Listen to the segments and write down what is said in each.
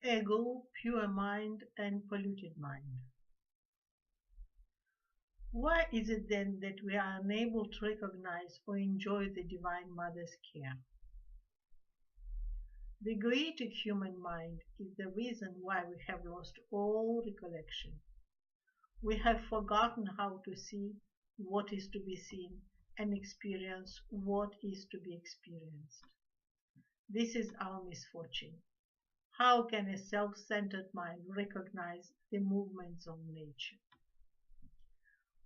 Ego, pure mind, and polluted mind. Why is it then that we are unable to recognize or enjoy the Divine Mother's care? The egoic human mind is the reason why we have lost all recollection. We have forgotten how to see what is to be seen and experience what is to be experienced. This is our misfortune. How can a self-centered mind recognize the movements of nature?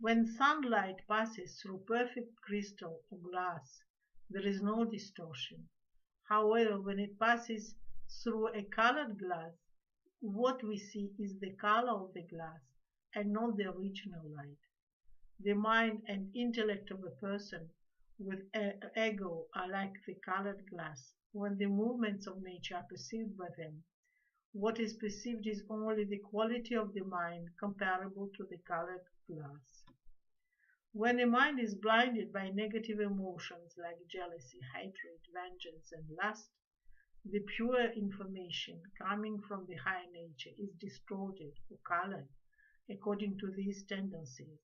When sunlight passes through perfect crystal or glass, there is no distortion. However, when it passes through a colored glass, what we see is the color of the glass and not the original light. The mind and intellect of a person with ego are like the colored glass. When the movements of nature are perceived by them, what is perceived is only the quality of the mind comparable to the colored glass. When the mind is blinded by negative emotions like jealousy, hatred, vengeance, and lust, the pure information coming from the higher nature is distorted or colored according to these tendencies.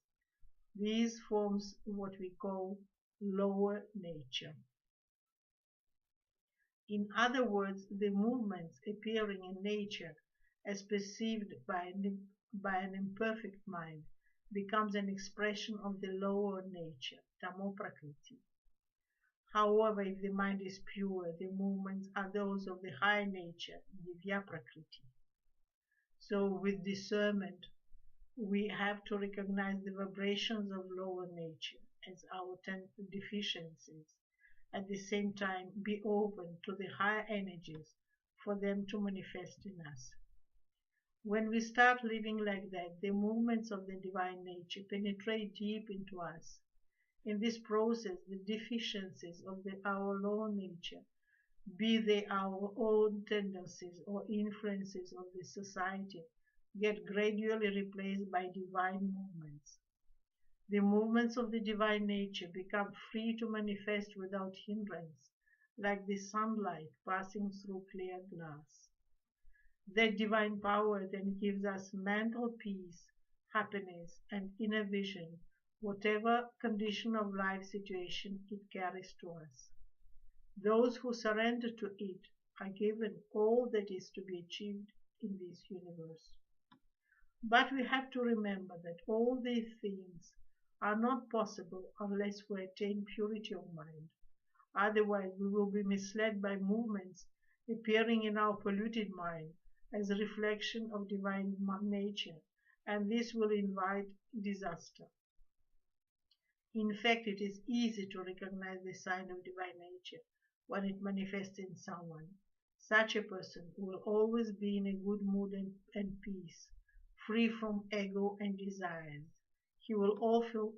These forms what we call lower nature. In other words, the movements appearing in nature as perceived by an imperfect mind becomes an expression of the lower nature, Tamoprakriti. However, if the mind is pure, the movements are those of the higher nature, Divyaprakriti. So with discernment, we have to recognize the vibrations of lower nature as our deficiencies. At the same time, be open to the higher energies for them to manifest in us. When we start living like that, the movements of the divine nature penetrate deep into us. In this process, the deficiencies of our lower nature, be they our own tendencies or influences of the society, get gradually replaced by divine movements. The movements of the divine nature become free to manifest without hindrance, like the sunlight passing through clear glass. That divine power then gives us mental peace, happiness, and inner vision, whatever condition of life situation it carries to us. Those who surrender to it are given all that is to be achieved in this universe. But we have to remember that all these things are not possible unless we attain purity of mind. Otherwise, we will be misled by movements appearing in our polluted mind as a reflection of divine nature, and this will invite disaster. In fact, it is easy to recognize the sign of divine nature when it manifests in someone. Such a person will always be in a good mood and peace, free from ego and desires. He will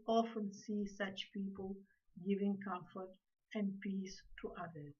often see such people giving comfort and peace to others.